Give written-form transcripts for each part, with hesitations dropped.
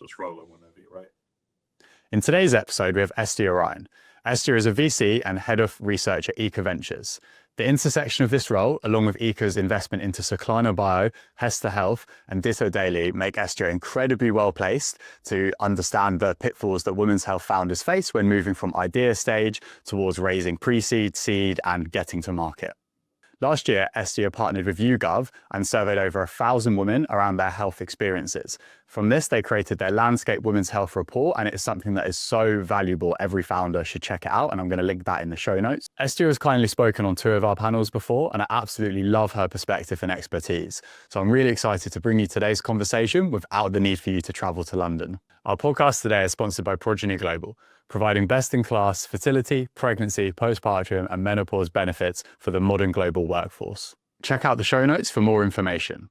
just rolling whenever you're ready. In today's episode, we have Estia Ryan. Estia is a VC and head of research at Eka Ventures. The intersection of this role, along with Eka's investment into Cyclana Bio, Hesta Health, and Ditto Daily, make Estia incredibly well placed to understand the pitfalls that women's health founders face when moving from idea stage towards raising pre-seed, seed, and getting to market. Last year, Estia partnered with Yougov and surveyed over 1,000 women around their health experiences. From this, they created their Landscape Women's Health Report, and it is something that is so valuable. Every founder should check it out, and I'm going to link that in the show notes. Estia has kindly spoken on 2 of our panels before, and I absolutely love her perspective and expertise. So I'm really excited to bring you today's conversation without the need for you to travel to London. Our podcast today is sponsored by Progeny Global, providing best-in-class fertility, pregnancy, postpartum, and menopause benefits for the modern global workforce. Check out the show notes for more information.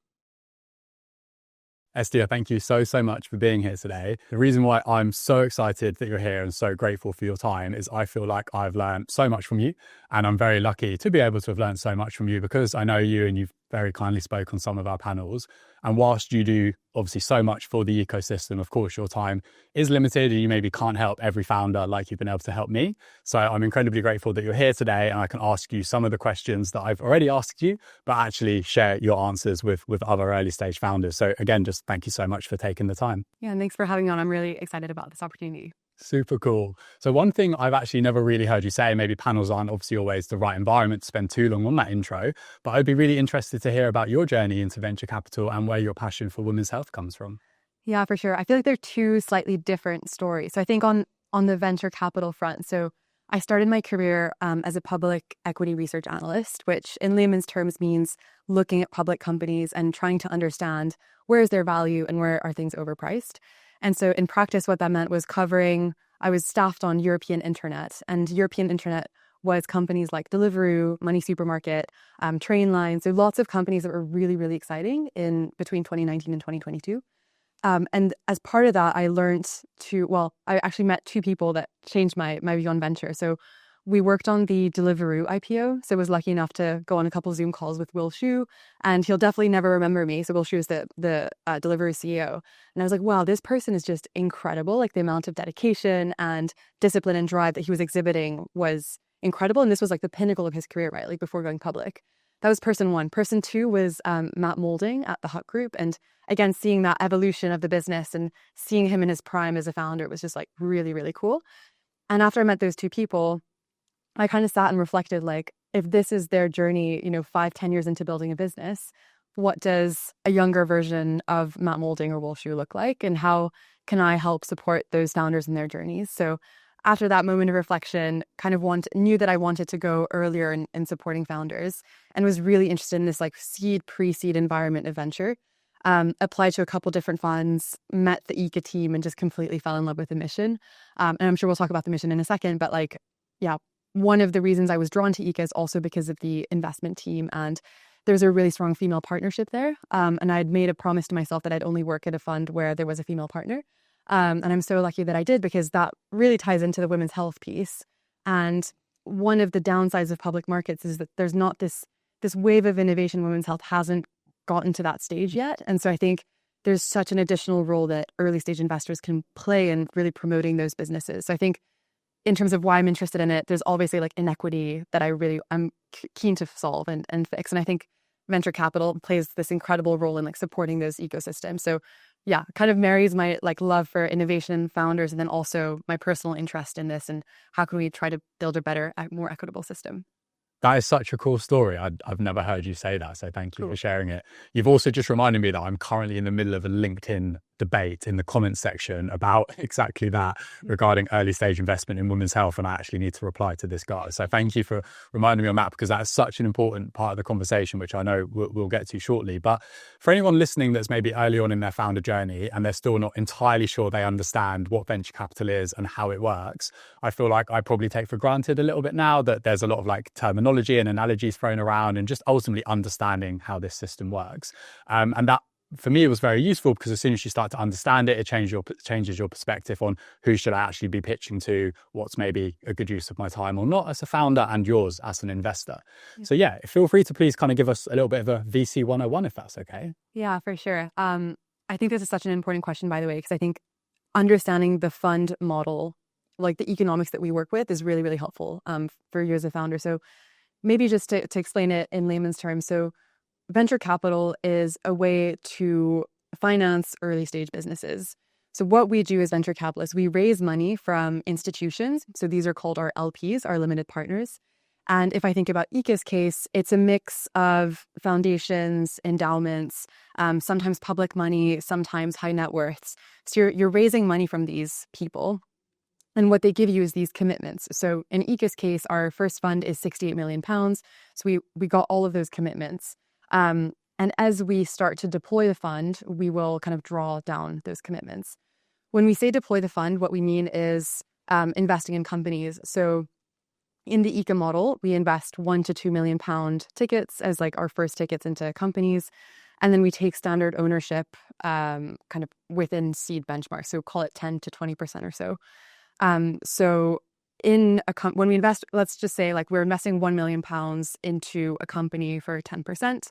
Estia, thank you so much for being here today. The reason why I'm so excited that you're here and so grateful for your time is I feel like I've learned so much from you, and I'm very lucky to be able to have learned so much from you because I know you and you've very kindly spoke on some of our panels. And whilst you do obviously so much for the ecosystem, of course, your time is limited and you maybe can't help every founder like you've been able to help me. So I'm incredibly grateful that you're here today and I can ask you some of the questions that I've already asked you, but actually share your answers with other early stage founders. So again, just thank you so much for taking the time. Yeah, and thanks for having me on. I'm really excited about this opportunity. Super cool. So one thing I've actually never really heard you say, maybe panels aren't obviously always the right environment to spend too long on that intro, but I'd be really interested to hear about your journey into venture capital and where your passion for women's health comes from. Yeah, for sure. I feel like they're 2 slightly different stories. So I think on the venture capital front, so I started my career as a public equity research analyst, which in layman's terms means looking at public companies and trying to understand where is their value and where are things overpriced. And so in practice, what that meant was I was staffed on European internet, and European internet was companies like Deliveroo, Money Supermarket, Trainline. So lots of companies that were really, really exciting in between 2019 and 2022. And as part of that, I actually met 2 people that changed my view on venture. So we worked on the Deliveroo IPO. So I was lucky enough to go on a couple of Zoom calls with Will Shu, and he'll definitely never remember me. So Will Shu is the Deliveroo CEO. And I was like, wow, this person is just incredible. Like the amount of dedication and discipline and drive that he was exhibiting was incredible. And this was like the pinnacle of his career, right? Like before going public. That was person 1. Person 2 was Matt Moulding at the Hut Group. And again, seeing that evolution of the business and seeing him in his prime as a founder was just like really, really cool. And after I met those 2 people, I kind of sat and reflected, like, if this is their journey, 5-10 years into building a business, what does a younger version of Matt Moulding or Will Shu look like? And how can I help support those founders in their journeys? So after that moment of reflection, kind of knew that I wanted to go earlier in supporting founders and was really interested in this like seed, pre-seed environment of venture. Applied to a couple different funds, met the Eka team and just completely fell in love with the mission. And I'm sure we'll talk about the mission in a second, but one of the reasons I was drawn to Eka is also because of the investment team, and there's a really strong female partnership there. And I'd made a promise to myself that I'd only work at a fund where there was a female partner. And I'm so lucky that I did, because that really ties into the women's health piece. And one of the downsides of public markets is that there's not this wave of innovation in women's health hasn't gotten to that stage yet. And so I think there's such an additional role that early stage investors can play in really promoting those businesses. So I think in terms of why I'm interested in it, there's obviously like inequity that I'm keen to solve and fix. And I think venture capital plays this incredible role in like supporting those ecosystems. So yeah, kind of marries my like love for innovation founders and then also my personal interest in this and how can we try to build a better, more equitable system. That is such a cool story. I've never heard you say that. So thank you for sharing it. You've also just reminded me that I'm currently in the middle of a LinkedIn debate in the comments section about exactly that regarding early stage investment in women's health. And I actually need to reply to this guy. So thank you for reminding me on that, because that's such an important part of the conversation, which I know we'll get to shortly. But for anyone listening that's maybe early on in their founder journey and they're still not entirely sure they understand what venture capital is and how it works, I feel like I probably take for granted a little bit now that there's a lot of like terminology and analogies thrown around and just ultimately understanding how this system works. And that, for me, it was very useful because as soon as you start to understand it, it changes your perspective on who should I actually be pitching to, what's maybe a good use of my time or not as a founder, and yours as an investor. Yeah. So yeah, feel free to please kind of give us a little bit of a VC 101 if that's okay. Yeah, for sure. I think this is such an important question, by the way, because I think understanding the fund model, like the economics that we work with, is really, really helpful for you as a founder. So maybe just to explain it in layman's terms. So venture capital is a way to finance early stage businesses. So what we do as venture capitalists, we raise money from institutions. So these are called our LPs, our limited partners. And if I think about Eka's case, it's a mix of foundations, endowments, sometimes public money, sometimes high net worths. So you're raising money from these people. And what they give you is these commitments. So in Eka's case, our first fund is £68 million. So we got all of those commitments. And as we start to deploy the fund, we will kind of draw down those commitments. When we say deploy the fund, what we mean is investing in companies. So in the Eka model, we invest £1 to £2 million tickets as like our first tickets into companies. And then we take standard ownership kind of within seed benchmarks. So call it 10 to 20% or so. So when we invest, let's just say like we're investing £1 million into a company for 10%.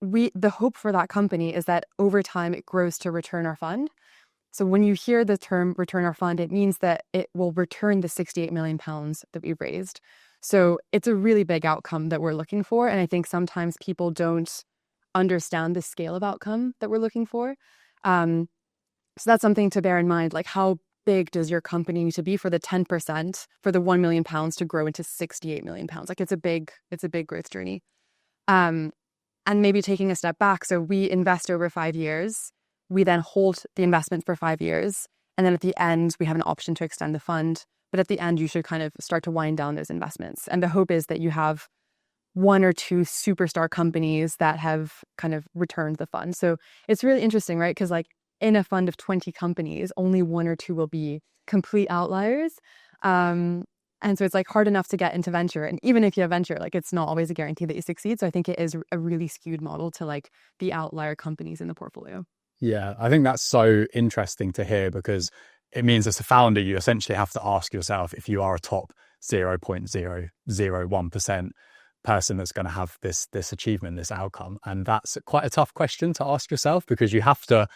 The hope for that company is that over time it grows to return our fund. So when you hear the term return our fund, it means that it will return the £68 million that we've raised. So it's a really big outcome that we're looking for. And I think sometimes people don't understand the scale of outcome that we're looking for. So that's something to bear in mind, like how big does your company need to be for the 10%, for the £1 million to grow into £68 million? Like it's a big growth journey. And maybe taking a step back. So we invest over 5 years. We then hold the investment for 5 years. And then at the end, we have an option to extend the fund. But at the end, you should kind of start to wind down those investments. And the hope is that you have 1 or 2 superstar companies that have kind of returned the fund. So it's really interesting, right? Because like in a fund of 20 companies, only 1 or 2 will be complete outliers. And so it's like hard enough to get into venture. And even if you have venture, like it's not always a guarantee that you succeed. So I think it is a really skewed model to like the outlier companies in the portfolio. Yeah, I think that's so interesting to hear, because it means as a founder, you essentially have to ask yourself if you are a top 0.001% person that's going to have this achievement, this outcome. And that's quite a tough question to ask yourself, because you have to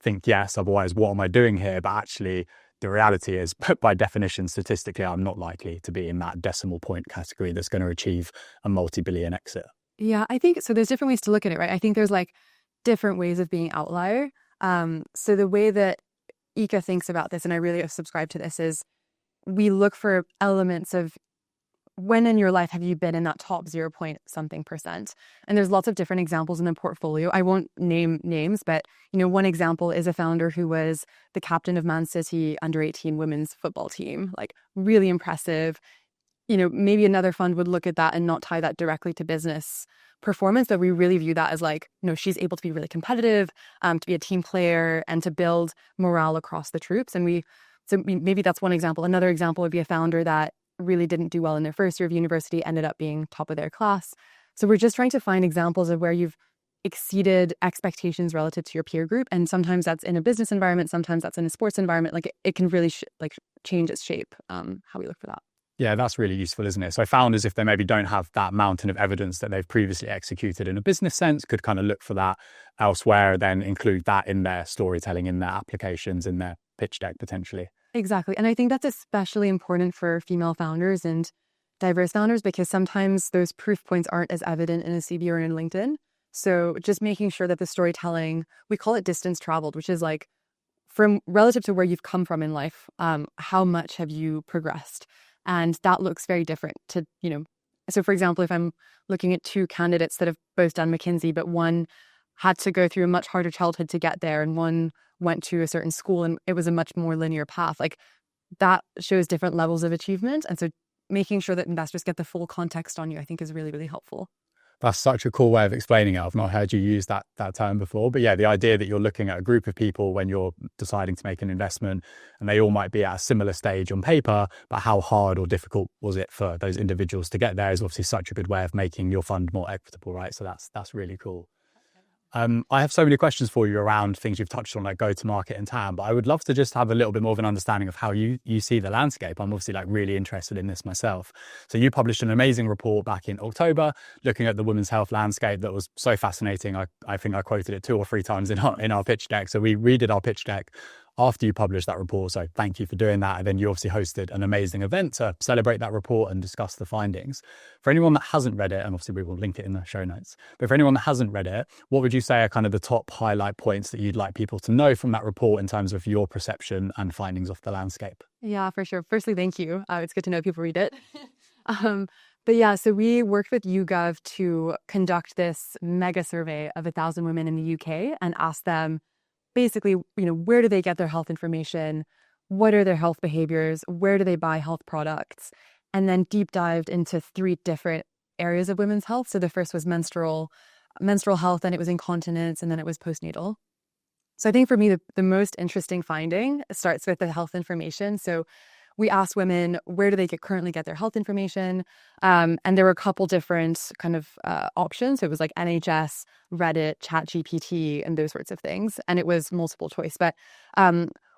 think, yes, otherwise what am I doing here? But actually the reality is, by definition, statistically, I'm not likely to be in that decimal point category that's going to achieve a multi-billion exit. Yeah, I think so. There's different ways to look at it, right? I think there's like different ways of being outlier. So the way that Eka thinks about this, and I really subscribe to this, is we look for elements of when in your life have you been in that top 0 point something percent? And there's lots of different examples in the portfolio. I won't name names, but one example is a founder who was the captain of Man City under-18 women's football team. Like really impressive. Maybe another fund would look at that and not tie that directly to business performance, but we really view that as like, she's able to be really competitive, to be a team player and to build morale across the troops. And so maybe that's one example. Another example would be a founder that really didn't do well in their first year of university, ended up being top of their class. So we're just trying to find examples of where you've exceeded expectations relative to your peer group. And sometimes that's in a business environment, sometimes that's in a sports environment. Like it can really change its shape, how we look for that. Yeah, that's really useful, isn't it? So founders, if they maybe don't have that mountain of evidence that they've previously executed in a business sense, could kind of look for that elsewhere, then include that in their storytelling, in their applications, in their pitch deck, potentially. Exactly. And I think that's especially important for female founders and diverse founders, because sometimes those proof points aren't as evident in a CV or in LinkedIn. So just making sure that the storytelling, we call it distance traveled, which is like from relative to where you've come from in life, how much have you progressed? And that looks very different to, so for example, if I'm looking at 2 candidates that have both done McKinsey, but one had to go through a much harder childhood to get there, and one went to a certain school and it was a much more linear path, like that shows different levels of achievement. And so making sure that investors get the full context on you, I think is really, really helpful. That's such a cool way of explaining it. I've not heard you use that term before. But yeah, the idea that you're looking at a group of people when you're deciding to make an investment, and they all might be at a similar stage on paper, but how hard or difficult was it for those individuals to get there is obviously such a good way of making your fund more equitable, right? So that's really cool. I have so many questions for you around things you've touched on, like go-to-market and TAM, but I would love to just have a little bit more of an understanding of how you see the landscape. I'm obviously really interested in this myself. So you published an amazing report back in October looking at the women's health landscape that was so fascinating. I think I quoted it 2 or 3 times in our pitch deck. So we redid our pitch deck after you published that report. So thank you for doing that. And then you obviously hosted an amazing event to celebrate that report and discuss the findings. For anyone that hasn't read it, and obviously we will link it in the show notes, but for anyone that hasn't read it, what would you say are kind of the top highlight points that you'd like people to know from that report in terms of your perception and findings of the landscape? Yeah, for sure. Firstly, thank you. It's good to know people read it. But yeah, so we worked with Yougov to conduct this mega survey of 1,000 women in the UK and ask them basically, where do they get their health information? What are their health behaviors? Where do they buy health products? And then deep dived into 3 different areas of women's health. So the first was menstrual health, then it was incontinence, and then it was postnatal. So I think for me, the most interesting finding starts with the health information. So we asked women, where do they currently get their health information? And there were a couple different kind of options. So it was like NHS, Reddit, ChatGPT, and those sorts of things. And it was multiple choice. But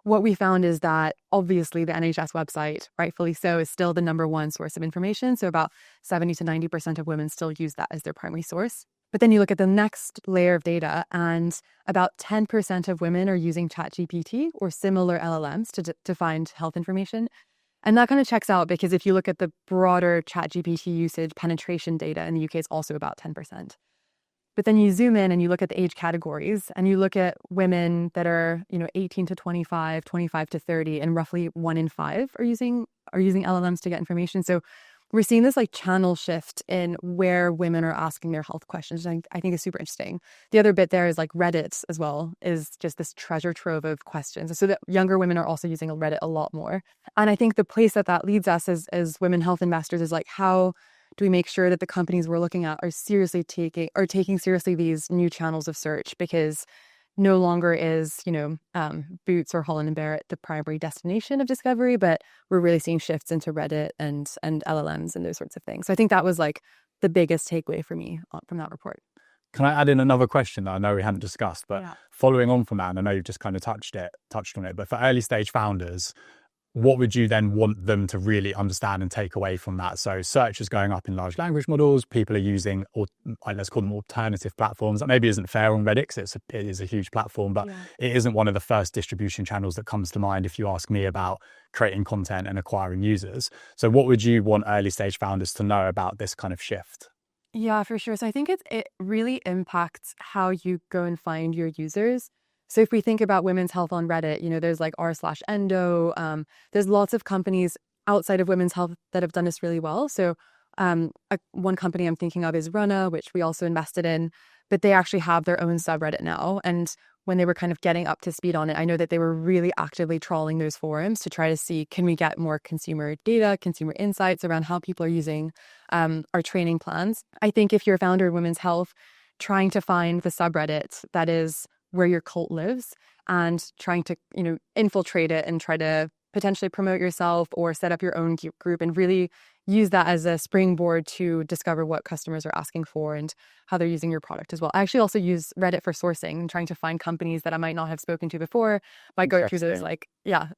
what we found is that obviously the NHS website, rightfully so, is still the #1 source of information. So about 70 to 90% of women still use that as their primary source. But then you look at the next layer of data, and about 10% of women are using ChatGPT or similar LLMs to find health information. And that kind of checks out because if you look at the broader ChatGPT usage penetration data in the UK, it's also about 10%. But then you zoom in and you look at the age categories and you look at women that are, 18 to 25, 25 to 30, and roughly 1 in 5 are using LLMs to get information. So we're seeing this like channel shift in where women are asking their health questions. And I think is super interesting. The other bit there is like Reddit as well is just this treasure trove of questions. So that younger women are also using Reddit a lot more. And I think the place that leads us as women health investors is like, how do we make sure that the companies we're looking at are taking seriously these new channels of search? Because no longer is, Boots or Holland & Barrett the primary destination of discovery, but we're really seeing shifts into Reddit and LLMs and those sorts of things. So I think that was like the biggest takeaway for me from that report. Can I add in another question that I know we hadn't discussed, but following on from that, and I know you've just kind of touched on it, but for early stage founders, what would you then want them to really understand and take away from that? So search is going up in large language models. People are using, or let's call them alternative platforms. That maybe isn't fair on Reddit because it is a huge platform, but it isn't one of the first distribution channels that comes to mind if you ask me about creating content and acquiring users. So what would you want early stage founders to know about this kind of shift? Yeah, for sure. So I think it really impacts how you go and find your users. So if we think about women's health on Reddit, there's like r/endo. There's lots of companies outside of women's health that have done this really well. So one company I'm thinking of is Runa, which we also invested in, but they actually have their own subreddit now. And when they were kind of getting up to speed on it, I know that they were really actively trawling those forums to try to see, can we get more consumer data, consumer insights around how people are using our training plans. I think if you're a founder of women's health, trying to find the subreddit that is where your cult lives and trying to, infiltrate it and try to potentially promote yourself or set up your own group and really use that as a springboard to discover what customers are asking for and how they're using your product as well. I actually also use Reddit for sourcing and trying to find companies that I might not have spoken to before by going through those,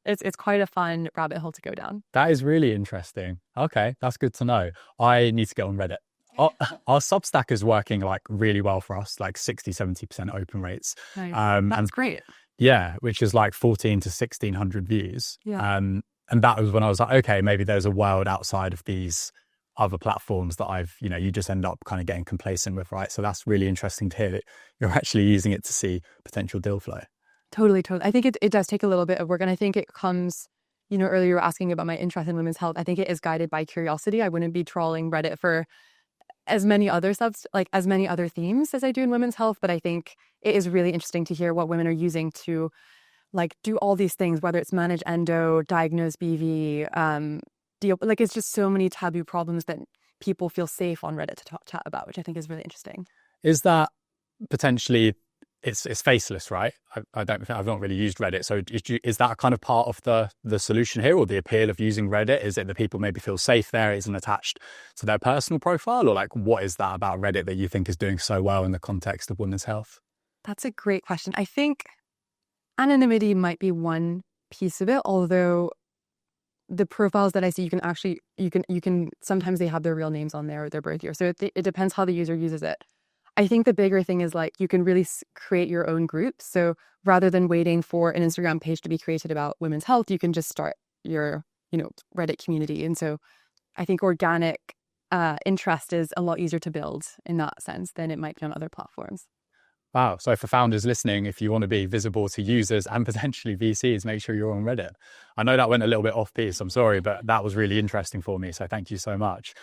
it's quite a fun rabbit hole to go down. That is really interesting. Okay, that's good to know. I need to get on Reddit. Our Substack is working like really well for us, like 60-70% open rates. Nice. That's great. Yeah, which is like 14 to 1600 views. Yeah. And that was when I was like, okay, maybe there's a world outside of these other platforms that you just end up kind of getting complacent with, right? So that's really interesting to hear that you're actually using it to see potential deal flow. Totally. I think it does take a little bit of work. And I think it comes, earlier you were asking about my interest in women's health. I think it is guided by curiosity. I wouldn't be trawling Reddit for as many other themes as I do in women's health, but I think it is really interesting to hear what women are using to do all these things, whether it's manage endo, diagnose BV, it's just so many taboo problems that people feel safe on Reddit to chat about, which I think is really interesting. Is that potentially it's faceless, right? I've not really used Reddit. So is that kind of part of the solution here, or the appeal of using Reddit? Is it that people maybe feel safe there? It isn't attached to their personal profile, or what is that about Reddit that you think is doing so well in the context of women's health? That's a great question. I think anonymity might be one piece of it, although the profiles that I see, you can sometimes they have their real names on there or their birth year. So it depends how the user uses it. I think the bigger thing is like you can really create your own groups. So rather than waiting for an Instagram page to be created about women's health, you can just start your, Reddit community. And so I think organic interest is a lot easier to build in that sense than it might be on other platforms. Wow. So for founders listening, if you want to be visible to users and potentially VCs, make sure you're on Reddit. I know that went a little bit off piece. I'm sorry, but that was really interesting for me. So thank you so much.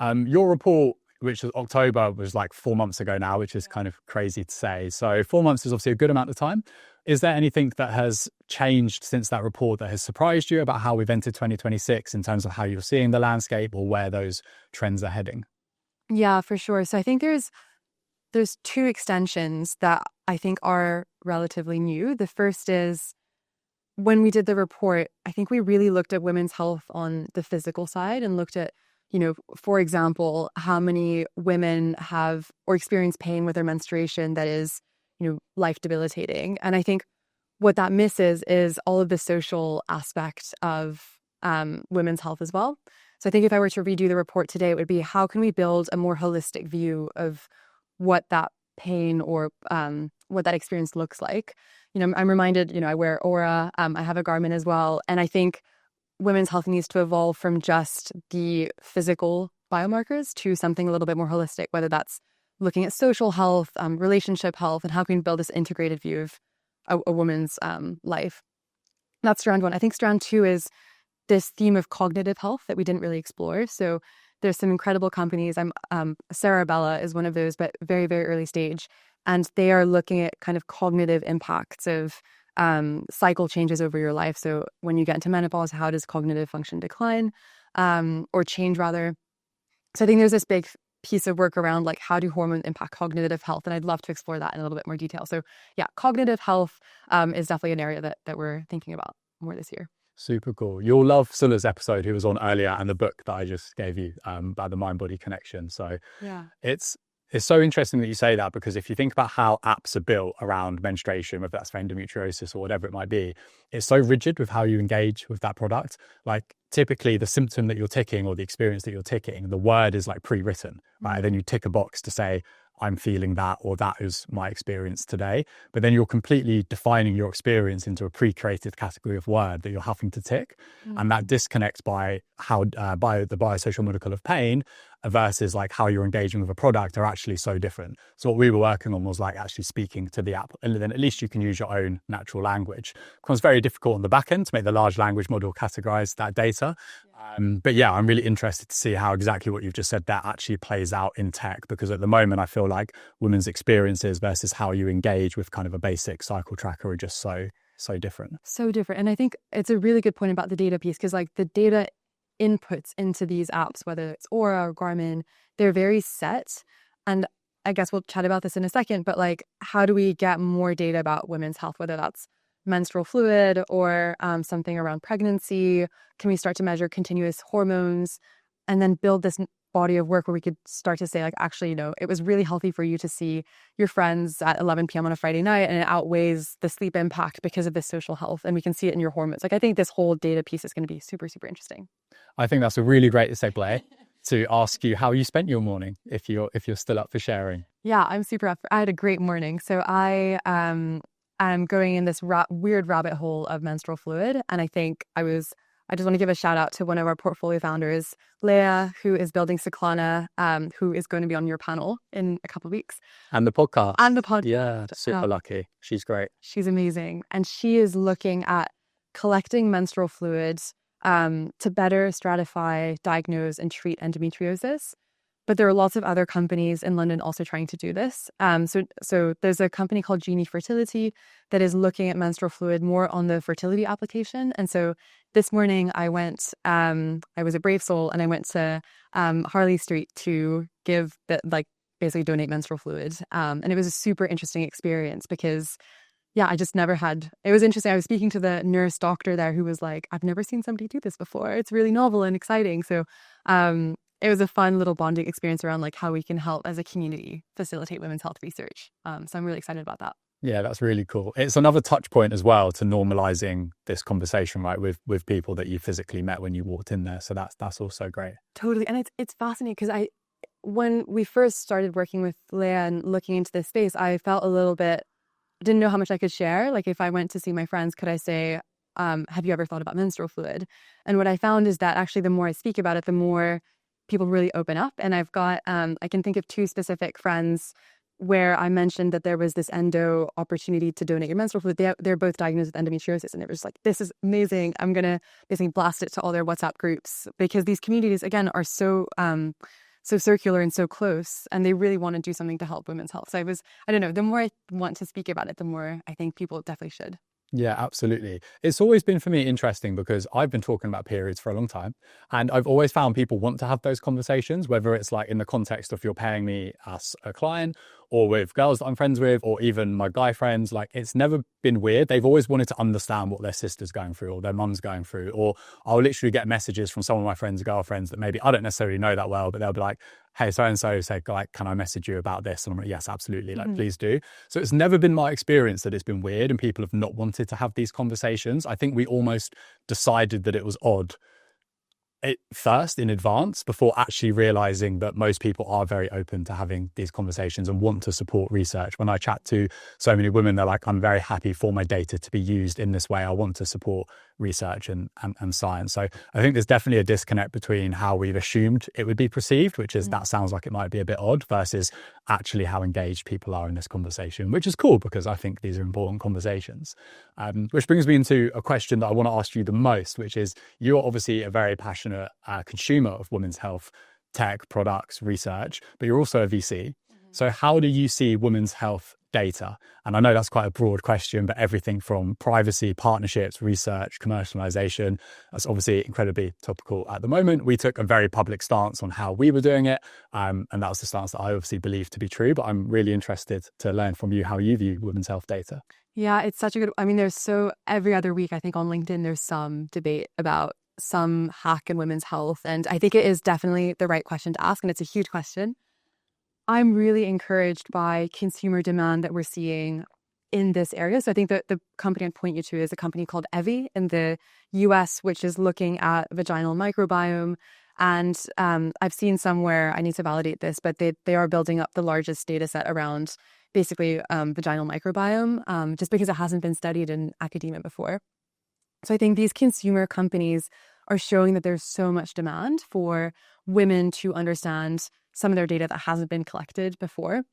Your report, which was October, was like 4 months ago now, which is kind of crazy to say. So 4 months is obviously a good amount of time. Is there anything that has changed since that report that has surprised you about how we've entered 2026 in terms of how you're seeing the landscape or where those trends are heading? Yeah, for sure. So I think there's 2 extensions that I think are relatively new. The first is when we did the report, I think we really looked at women's health on the physical side and looked at, for example, how many women have or experience pain with their menstruation that is, life debilitating. And I think what that misses is all of the social aspect of women's health as well. So I think if I were to redo the report today, it would be how can we build a more holistic view of what that pain or what that experience looks like. I'm reminded, I wear Aura, I have a Garmin as well. And I think women's health needs to evolve from just the physical biomarkers to something a little bit more holistic, whether that's looking at social health, relationship health, and how can we build this integrated view of a woman's life. That's strand 1. I think strand 2 is this theme of cognitive health that we didn't really explore. So there's some incredible companies. Cerebella is one of those, but very, very early stage. And they are looking at kind of cognitive impacts of cycle changes over your life. So when you get into menopause, how does cognitive function decline or change rather? So I think there's this big piece of work around like how do hormones impact cognitive health? And I'd love to explore that in a little bit more detail. So yeah, cognitive health is definitely an area that we're thinking about more this year. Super cool. You'll love Sula's episode, who was on earlier, and the book that I just gave you about the mind-body connection. So yeah, it's so interesting that you say that, because if you think about how apps are built around menstruation, whether that's for endometriosis or whatever it might be, it's so rigid with how you engage with that product. Like typically the symptom that you're ticking or the experience that you're ticking, the word is like pre-written, right? And then you tick a box to say, I'm feeling that, or that is my experience today. But then you're completely defining your experience into a pre-created category of word that you're having to tick. And that disconnects by how the biosocial model of pain versus like how you're engaging with a product are actually so different. So what we were working on was like actually speaking to the app, and then at least you can use your own natural language. It becomes very difficult on the back end to make the large language model categorize that data. But yeah, I'm really interested to see how exactly what you've just said that actually plays out in tech, because at the moment I feel like women's experiences versus how you engage with kind of a basic cycle tracker are just so different. So different. And I think it's a really good point about the data piece, because like the data inputs into these apps, whether it's Aura or Garmin, they're very set. And I guess we'll chat about this in a second, but like, how do we get more data about women's health, whether that's menstrual fluid or something around pregnancy? Can we start to measure continuous hormones and then build this body of work where we could start to say like, actually, it was really healthy for you to see your friends at 11 p.m. on a Friday night, and it outweighs the sleep impact because of this social health, and we can see it in your hormones. Like, I think this whole data piece is going to be super, super interesting. I think that's a really great segue to ask you how you spent your morning, if you're still up for sharing. Yeah, I'm super up. I had a great morning. So I'm going in this weird rabbit hole of menstrual fluid, and I think I just want to give a shout out to one of our portfolio founders, Leah, who is building Cyclana, who is going to be on your panel in a couple of weeks. And the podcast. Yeah, super lucky. She's great. She's amazing. And she is looking at collecting menstrual fluids to better stratify, diagnose, and treat endometriosis. But there are lots of other companies in London also trying to do this. So there's a company called Genie Fertility that is looking at menstrual fluid more on the fertility application. And so this morning I went, I was a brave soul, and I went to Harley Street to basically donate menstrual fluid. And it was a super interesting experience because I just never had, it was interesting. I was speaking to the nurse doctor there who was like, I've never seen somebody do this before. It's really novel and exciting. So it was a fun little bonding experience around like how we can help as a community facilitate women's health research. So I'm really excited about that. Yeah, that's really cool. It's another touch point as well to normalizing this conversation, right, with people that you physically met when you walked in there. So that's also great. Totally. And it's fascinating because when we first started working with Leah and looking into this space, I felt a little bit, didn't know how much I could share. Like if I went to see my friends, could I say, have you ever thought about menstrual fluid? And what I found is that actually the more I speak about it, the more people really open up. And I've got, I can think of two specific friends where I mentioned that there was this endo opportunity to donate your menstrual fluid. They're both diagnosed with endometriosis, and they were just like, this is amazing. I'm going to basically blast it to all their WhatsApp groups, because these communities, again, are so circular and so close, and they really want to do something to help women's health. So I don't know, the more I want to speak about it, the more I think people definitely should. Yeah, absolutely. It's always been for me interesting because I've been talking about periods for a long time, and I've always found people want to have those conversations, whether it's like in the context of you're paying me as a client, or with girls that I'm friends with, or even my guy friends. Like, it's never been weird. They've always wanted to understand what their sister's going through or their mum's going through, or I'll literally get messages from some of my friends' girlfriends that maybe I don't necessarily know that well, but they'll be like, hey, so-and-so said, like, can I message you about this? And I'm like, yes, absolutely. Like, please do. So it's never been my experience that it's been weird and people have not wanted to have these conversations. I think we almost decided that it was odd first in advance before actually realizing that most people are very open to having these conversations and want to support research. When I chat to so many women, they're like, I'm very happy for my data to be used in this way. I want to support research and science. So I think there's definitely a disconnect between how we've assumed it would be perceived, which is that sounds like it might be a bit odd, versus actually how engaged people are in this conversation, which is cool because I think these are important conversations. Which brings me into a question that I want to ask you the most, which is, you're obviously a very passionate consumer of women's health tech products, research, but you're also a VC. So how do you see women's health data? And I know that's quite a broad question, but everything from privacy, partnerships, research, commercialization, that's obviously incredibly topical at the moment. We took a very public stance on how we were doing it. And that was the stance that I obviously believe to be true, but I'm really interested to learn from you how you view women's health data. Yeah, it's such a good, I mean, every other week, I think on LinkedIn, there's some debate about some hack in women's health. And I think it is definitely the right question to ask. And it's a huge question. I'm really encouraged by consumer demand that we're seeing in this area. So I think that the company I'd point you to is a company called Evie in the US, which is looking at vaginal microbiome. And I've seen somewhere, I need to validate this, but they are building up the largest data set around basically vaginal microbiome, just because it hasn't been studied in academia before. So I think these consumer companies are showing that there's so much demand for women to understand some of their data that hasn't been collected before.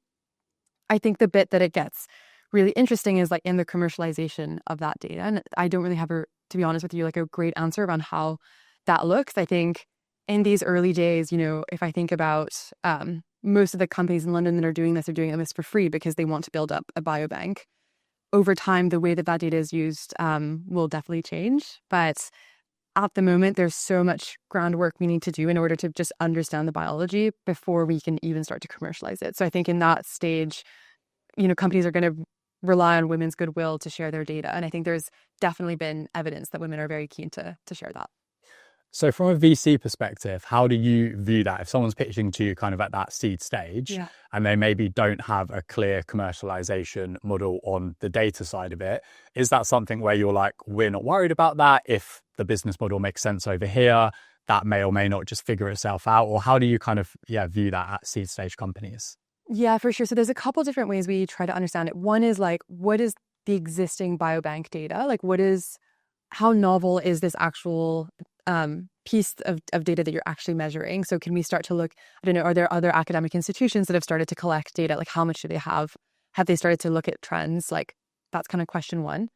I think the bit that it gets really interesting is like in the commercialization of that data. And I don't really have, to be honest with you, like a great answer around how that looks. I think in these early days, if I think about most of the companies in London that are doing this for free because they want to build up a biobank. Over time, the way that data is used will definitely change. But at the moment, there's so much groundwork we need to do in order to just understand the biology before we can even start to commercialize it. So I think in that stage, companies are going to rely on women's goodwill to share their data. And I think there's definitely been evidence that women are very keen to share that. So from a VC perspective, how do you view that? If someone's pitching to you kind of at that seed stage and they maybe don't have a clear commercialization model on the data side of it, is that something where you're like, we're not worried about that? If the business model makes sense over here, that may or may not just figure itself out? Or how do you kind of view that at seed stage companies? Yeah, for sure. So there's a couple different ways we try to understand it. One is like, what is the existing biobank data? Like, how novel is this actual piece of data that you're actually measuring? So can we start to look, I don't know, are there other academic institutions that have started to collect data? Like, how much do they have? Have they started to look at trends? Like, that's kind of question one.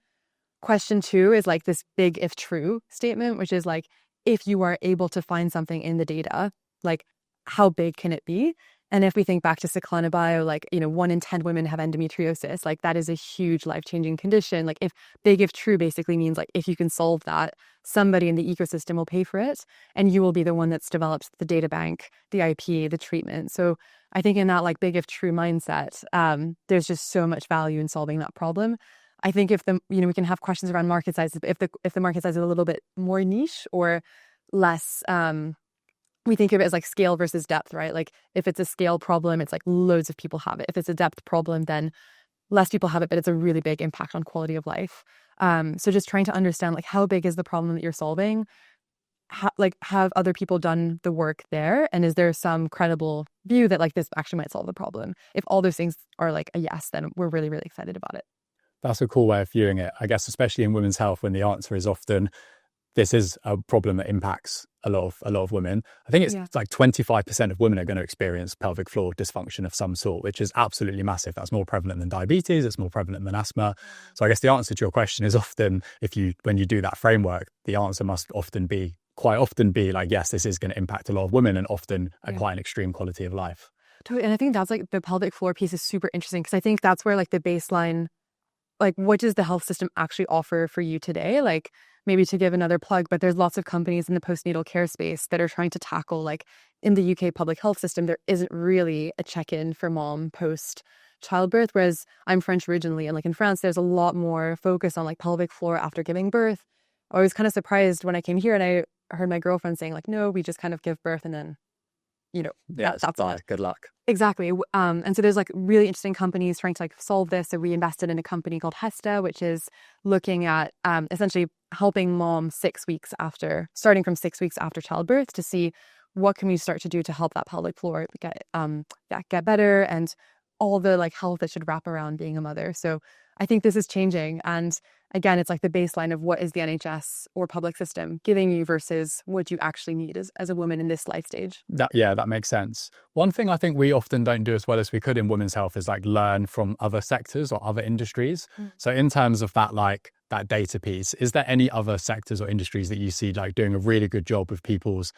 Question two is like this big if true statement, which is like, if you are able to find something in the data, like how big can it be? And if we think back to Cyclana Bio, like, 1 in 10 women have endometriosis, like that is a huge life-changing condition. Like if true basically means like, if you can solve that, somebody in the ecosystem will pay for it and you will be the one that's developed the data bank, the IP, the treatment. So I think in that like big if true mindset, there's just so much value in solving that problem. I think if we can have questions around market size, if the market size is a little bit more niche or less, we think of it as like scale versus depth, right? Like if it's a scale problem, it's like loads of people have it. If it's a depth problem, then less people have it, but it's a really big impact on quality of life. So just trying to understand like how big is the problem that you're solving? have other people done the work there? And is there some credible view that like this actually might solve the problem? If all those things are like a yes, then we're really, really excited about it. That's a cool way of viewing it, I guess, especially in women's health, when the answer is often this is a problem that impacts a lot of women. I think it's like 25% of women are going to experience pelvic floor dysfunction of some sort, which is absolutely massive. That's more prevalent than diabetes. It's more prevalent than asthma. So I guess the answer to your question is often, when you do that framework, the answer must quite often be like, yes, this is going to impact a lot of women, and often at quite an extreme quality of life. Totally. And I think that's like the pelvic floor piece is super interesting, because I think that's where like the baseline, like what does the health system actually offer for you today? Like, maybe to give another plug, but there's lots of companies in the postnatal care space that are trying to tackle, like in the UK public health system, there isn't really a check-in for mom post childbirth, whereas I'm French originally, and like in France, there's a lot more focus on like pelvic floor after giving birth. I was kind of surprised when I came here and I heard my girlfriend saying like, no, we just kind of give birth and then, that's it. Good luck. Exactly. And so there's like really interesting companies trying to like solve this. So we invested in a company called Hesta, which is looking at essentially helping mom starting from 6 weeks after childbirth, to see what can we start to do to help that pelvic floor get better, and all the like health that should wrap around being a mother. So I think this is changing. And again, it's like the baseline of what is the NHS or public system giving you versus what you actually need as a woman in this life stage. That makes sense. One thing I think we often don't do as well as we could in women's health is like learn from other sectors or other industries. So in terms of that, like that data piece, is there any other sectors or industries that you see like doing a really good job with people's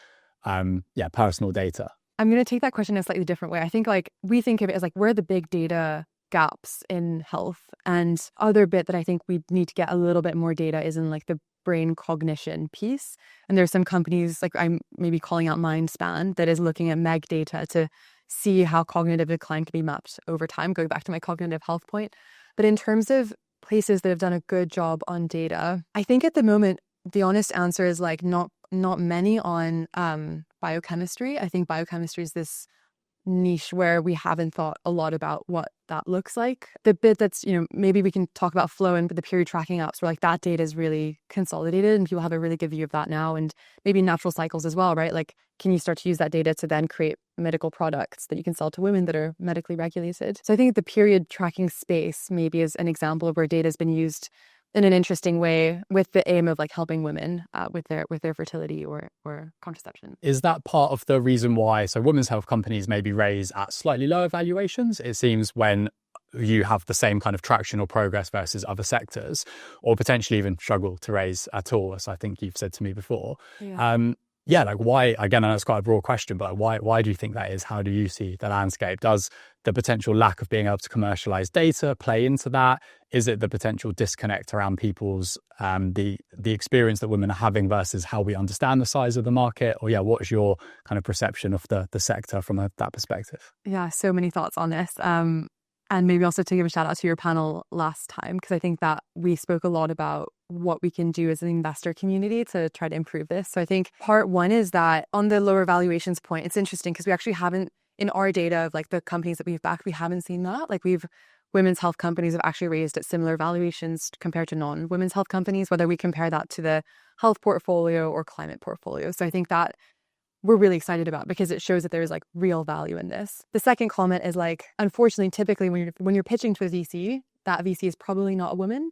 personal data? I'm going to take that question in a slightly different way. I think like we think of it as like, where are the big data gaps in health? And other bit that I think we need to get a little bit more data is in like the brain cognition piece. And there's some companies, like I'm maybe calling out Mindspan, that is looking at MEG data to see how cognitive decline can be mapped over time, going back to my cognitive health point. But in terms of places that have done a good job on data, I think at the moment, the honest answer is like not many on biochemistry. I think biochemistry is this niche where we haven't thought a lot about what that looks like. The bit that's, maybe we can talk about flow and the period tracking apps, where like that data is really consolidated and people have a really good view of that now, and maybe natural cycles as well, right? Like, can you start to use that data to then create medical products that you can sell to women that are medically regulated? So I think the period tracking space maybe is an example of where data has been used in an interesting way, with the aim of like helping women with their fertility or contraception. Is that part of the reason why women's health companies maybe raise at slightly lower valuations, it seems, when you have the same kind of traction or progress versus other sectors, or potentially even struggle to raise at all, as I think you've said to me before? Like why, again, I know it's quite a broad question, but why do you think that is? How do you see the landscape? Does the potential lack of being able to commercialize data play into that? Is it the potential disconnect around people's the experience that women are having versus how we understand the size of the market? Or what is your kind of perception of the sector from that perspective? Yeah, so many thoughts on this. And maybe also to give a shout out to your panel last time, because I think that we spoke a lot about what we can do as an investor community to try to improve this. So I think part one is that on the lower valuations point, it's interesting because we actually haven't, in our data of like the companies that we've backed, we haven't seen that. Like women's health companies have actually raised at similar valuations compared to non-women's health companies, whether we compare that to the health portfolio or climate portfolio. So I think that we're really excited about, because it shows that there's like real value in this. The second comment is like, unfortunately, typically when you're pitching to a VC, that VC is probably not a woman.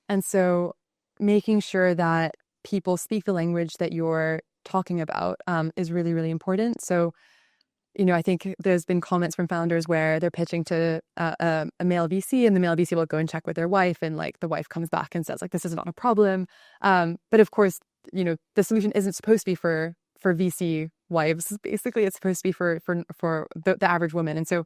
And so making sure that people speak the language that you're talking about is really, really important. So, I think there's been comments from founders where they're pitching to a male VC, and the male VC will go and check with their wife, and like the wife comes back and says like, this is not a problem. But of course, the solution isn't supposed to be for VC wives. Basically, it's supposed to be for the average woman. And so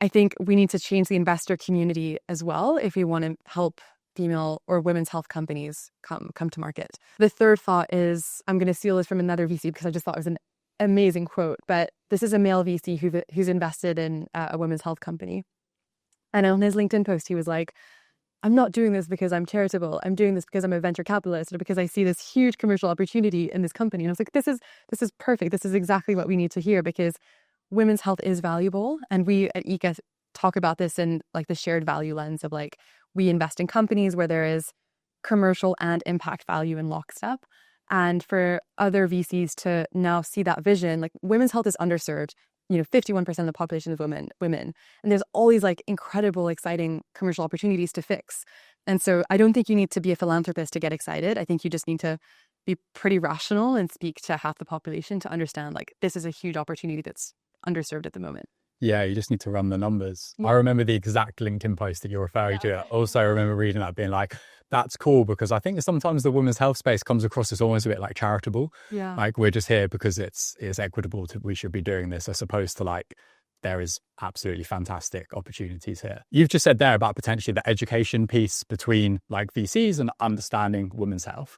I think we need to change the investor community as well if we want to help female or women's health companies come to market. The third thought is, I'm going to steal this from another VC because I just thought it was an amazing quote, but this is a male VC who's invested in a women's health company. And on his LinkedIn post, he was like, I'm not doing this because I'm charitable. I'm doing this because I'm a venture capitalist, or because I see this huge commercial opportunity in this company. And I was like, this is perfect. This is exactly what we need to hear, because women's health is valuable. And we at Eka talk about this in like the shared value lens of like, we invest in companies where there is commercial and impact value in lockstep. And for other VCs to now see that vision, like women's health is underserved. 51% of the population is women. And there's all these like incredible, exciting commercial opportunities to fix. And so I don't think you need to be a philanthropist to get excited. I think you just need to be pretty rational and speak to half the population to understand like this is a huge opportunity that's underserved at the moment. Yeah, you just need to run the numbers. Yeah. I remember the exact LinkedIn post that you're referring to. I also remember reading that being like, that's cool, because I think sometimes the women's health space comes across as almost a bit like charitable. Yeah. Like we're just here because it's equitable we should be doing this, as opposed to like there is absolutely fantastic opportunities here. You've just said there about potentially the education piece between like VCs and understanding women's health.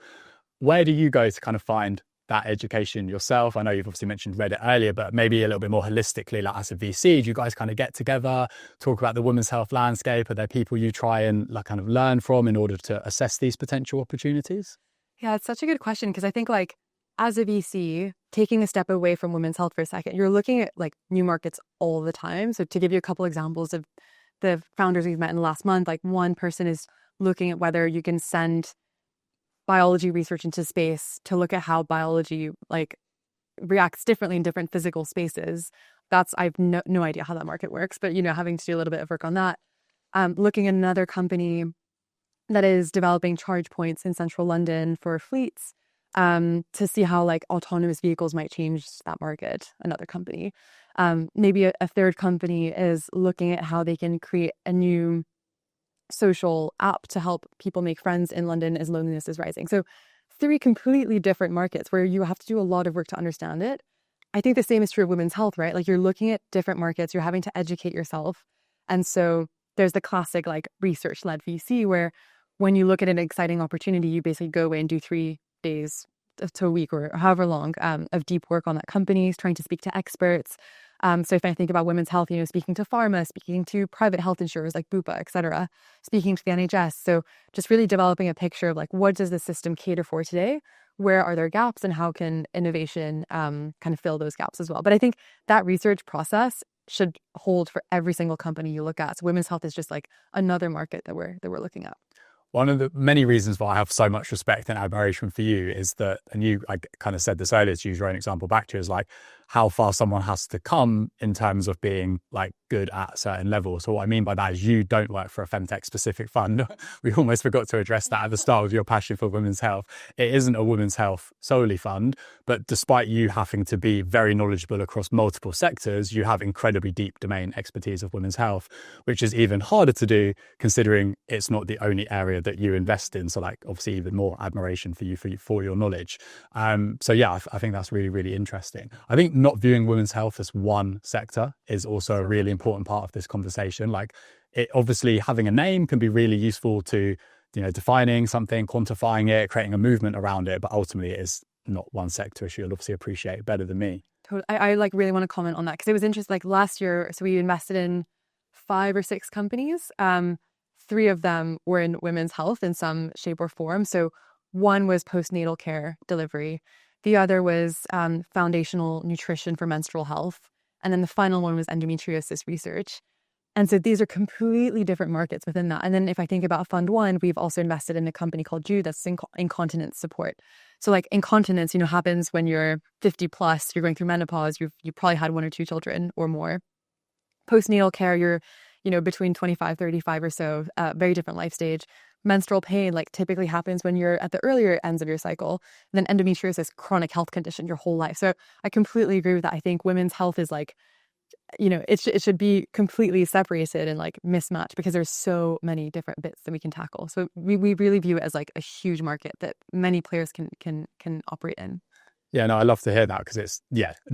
Where do you go to kind of find that education yourself? I know you've obviously mentioned Reddit earlier, but maybe a little bit more holistically, like as a VC, do you guys kind of get together, talk about the women's health landscape? Are there people you try and like kind of learn from in order to assess these potential opportunities? Yeah, it's such a good question, because I think like as a VC, taking a step away from women's health for a second, you're looking at like new markets all the time. So to give you a couple examples of the founders we've met in the last month, like one person is looking at whether you can send biology research into space to look at how biology like reacts differently in different physical spaces. I've no idea how that market works, but having to do a little bit of work on that. Looking at another company that is developing charge points in central London for fleets, to see how like autonomous vehicles might change that market. Another company, maybe a third company is looking at how they can create a new social app to help people make friends in London as loneliness is rising. So 3 completely different markets where you have to do a lot of work to understand it. I think the same is true of women's health, right? Like you're looking at different markets, you're having to educate yourself. And so there's the classic like research-led VC where when you look at an exciting opportunity, you basically go away and do 3 days to a week or however long of deep work on that company, trying to speak to experts. So if I think about women's health, speaking to pharma, speaking to private health insurers like Bupa, et cetera, speaking to the NHS. So just really developing a picture of like, what does the system cater for today? Where are there gaps, and how can innovation kind of fill those gaps as well? But I think that research process should hold for every single company you look at. So women's health is just like another market that we're looking at. One of the many reasons why I have so much respect and admiration for you is that, and you I kind of said this earlier to use your own example back to, is like how far someone has to come in terms of being like good at certain levels. So what I mean by that is you don't work for a femtech specific fund. We almost forgot to address that at the start with your passion for women's health. It isn't a women's health solely fund, but despite you having to be very knowledgeable across multiple sectors, you have incredibly deep domain expertise of women's health, which is even harder to do considering it's not the only area that you invest in. So like obviously even more admiration for you for your knowledge. So yeah, I think that's really, really interesting. I think not viewing women's health as one sector is also a really important part of this conversation. Like it obviously having a name can be really useful to, defining something, quantifying it, creating a movement around it, but ultimately it is not one sector, as you'll obviously appreciate better than me. Totally. I like really want to comment on that because it was interesting. Like last year, so we invested in 5 or 6 companies. 3 of them were in women's health in some shape or form. So one was postnatal care delivery. The other was foundational nutrition for menstrual health. And then the final one was endometriosis research. And so these are completely different markets within that. And then if I think about Fund 1, we've also invested in a company called Jude that's incontinence support. So like incontinence, happens when you're 50 plus, you're going through menopause, you probably had 1 or 2 children or more. Postnatal care, you're between 25, 35 or so, very different life stage. Menstrual pain like typically happens when you're at the earlier ends of your cycle. And then endometriosis, chronic health condition your whole life. So I completely agree with that. I think women's health is like, it should be completely separated and like mismatched because there's so many different bits that we can tackle. So we really view it as like a huge market that many players can operate in. Yeah, no, I love to hear that because it's,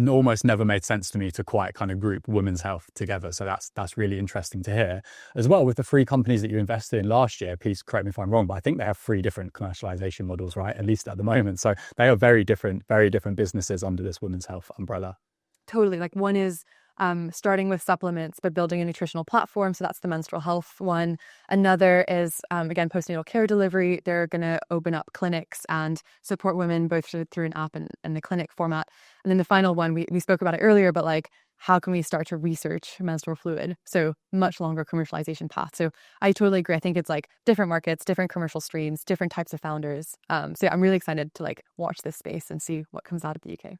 almost never made sense to me to quite kind of group women's health together. So that's really interesting to hear. As well, with the 3 companies that you invested in last year, please correct me if I'm wrong, but I think they have 3 different commercialization models, right? At least at the moment. So they are very different businesses under this women's health umbrella. Totally. Like one is starting with supplements, but building a nutritional platform. So that's the menstrual health one. Another is, again, postnatal care delivery. They're going to open up clinics and support women both through an app and the clinic format. And then the final one, we spoke about it earlier, but like how can we start to research menstrual fluid? So much longer commercialization path. So I totally agree. I think it's like different markets, different commercial streams, different types of founders. So yeah, I'm really excited to like watch this space and see what comes out of the UK.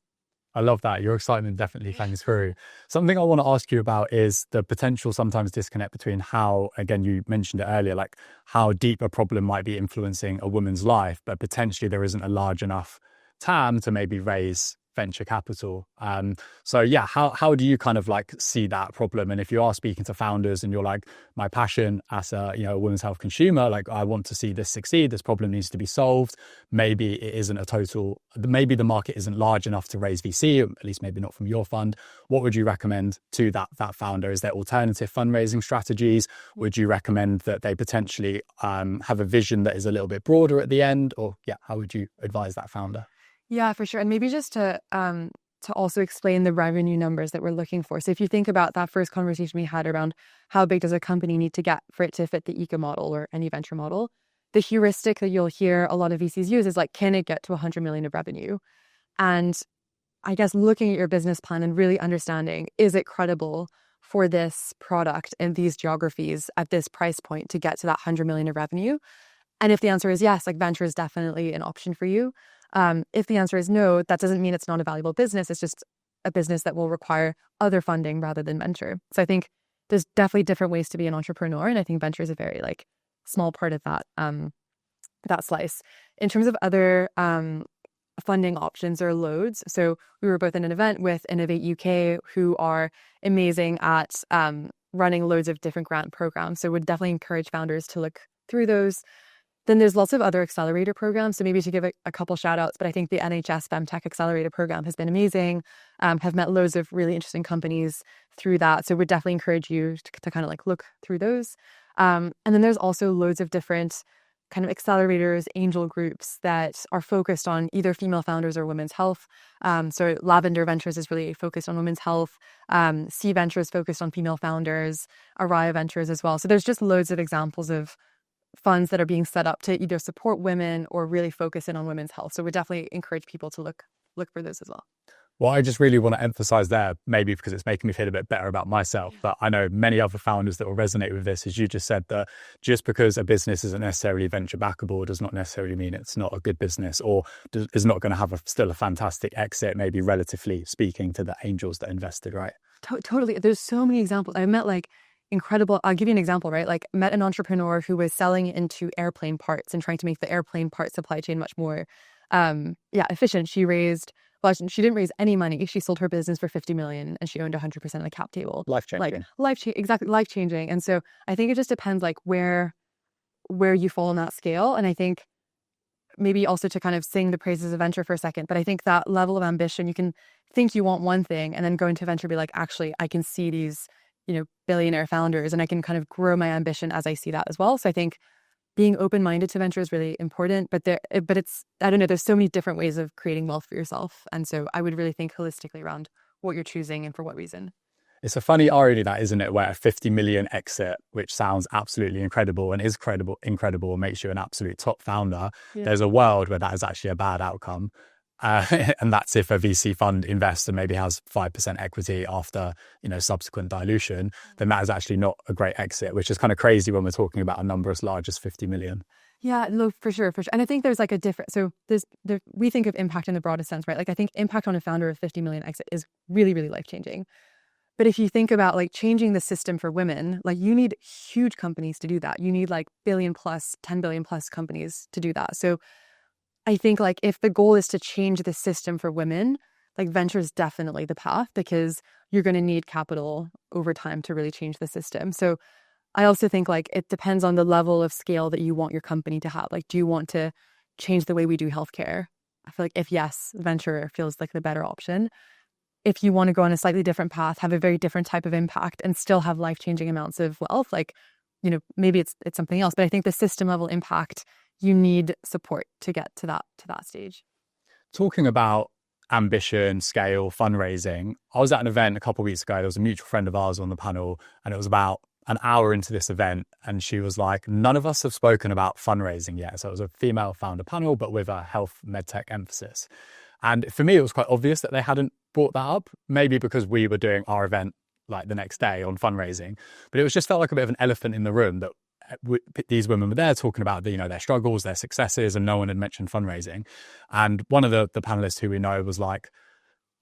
I love that. Your excitement definitely came through. Something I want to ask you about is the potential sometimes disconnect between how, again, you mentioned it earlier, like how deep a problem might be influencing a woman's life, but potentially there isn't a large enough TAM to maybe raise venture capital. So yeah, how do you kind of like see that problem? And if you are speaking to founders and you're like, my passion as a a women's health consumer, like I want to see this succeed, this problem needs to be solved. Maybe it isn't maybe the market isn't large enough to raise VC, at least maybe not from your fund. What would you recommend to that founder? Is there alternative fundraising strategies? Would you recommend that they potentially have a vision that is a little bit broader at the end? Or yeah, how would you advise that founder? Yeah, for sure. And maybe just to also explain the revenue numbers that we're looking for. So if you think about that first conversation we had around how big does a company need to get for it to fit the Eka model or any venture model, the heuristic that you'll hear a lot of VCs use is like, can it get to 100 million of revenue? And I guess looking at your business plan and really understanding, is it credible for this product in these geographies at this price point to get to that 100 million of revenue? And if the answer is yes, like venture is definitely an option for you. If the answer is no, that doesn't mean it's not a valuable business. It's just a business that will require other funding rather than venture. So I think there's definitely different ways to be an entrepreneur. And I think venture is a very like small part of that slice. In terms of other funding options or loads. So we were both in an event with Innovate UK, who are amazing at running loads of different grant programs. So would definitely encourage founders to look through those. Then there's lots of other accelerator programs. So maybe to give a couple shout outs, but I think the NHS Femtech Accelerator Program has been amazing. Have met loads of really interesting companies through that. So would definitely encourage you to kind of like look through those. And then there's also loads of different kind of accelerators, angel groups that are focused on either female founders or women's health. So Lavender Ventures is really focused on women's health. C Ventures focused on female founders. Araya Ventures as well. So there's just loads of examples of funds that are being set up to either support women or really focus in on women's health. So we definitely encourage people to look for those as well. Well, I just really want to emphasize there, maybe because it's making me feel a bit better about myself, but I know many other founders that will resonate with this, as you just said, that just because a business isn't necessarily venture backable does not necessarily mean it's not a good business or is not going to have still a fantastic exit, maybe relatively speaking to the angels that invested, right? Totally. There's so many examples. I met like incredible, I'll give you an example, right? Like met an entrepreneur who was selling into airplane parts and trying to make the airplane part supply chain much more efficient. She didn't raise any money. She sold her business for 50 million and she owned 100% of the cap table. Life-changing. Exactly, life-changing. And so I think it just depends like where you fall on that scale. And I think maybe also to kind of sing the praises of venture for a second, but I think that level of ambition, you can think you want one thing and then go into venture, be like, actually, I can see these billionaire founders and I can kind of grow my ambition as I see that as well. So I think being open-minded to venture is really important, but it's, I don't know, there's so many different ways of creating wealth for yourself. And so I would really think holistically around what you're choosing and for what reason. It's a funny irony that, isn't it, where a 50 million exit, which sounds absolutely incredible and is incredible and makes you an absolute top founder. Yeah. There's a world where that is actually a bad outcome. And that's if a VC fund invests and maybe has 5% equity after, subsequent dilution, then that is actually not a great exit, which is kind of crazy when we're talking about a number as large as 50 million. Yeah, no, for sure. And I think there's like a different, so we think of impact in the broadest sense, right? Like I think impact on a founder of 50 million exit is really, really life-changing. But if you think about like changing the system for women, like you need huge companies to do that. You need like billion plus, 10 billion plus companies to do that. So I think like if the goal is to change the system for women, like venture is definitely the path because you're going to need capital over time to really change the system. So I also think like it depends on the level of scale that you want your company to have. Like, do you want to change the way we do healthcare? I feel like if yes, venture feels like the better option. If you want to go on a slightly different path, have a very different type of impact and still have life-changing amounts of wealth, like, maybe it's something else. But I think the system level impact, you need support to get to that stage. Talking about ambition, scale, fundraising, I was at an event a couple of weeks ago. There was a mutual friend of ours on the panel, and it was about an hour into this event, and she was like, none of us have spoken about fundraising yet. So it was a female founder panel, but with a health medtech emphasis. And for me, it was quite obvious that they hadn't brought that up, maybe because we were doing our event like the next day on fundraising, but it was just felt like a bit of an elephant in the room that these women were there talking about their struggles, their successes, and no one had mentioned fundraising. And one of the panelists who we know was like,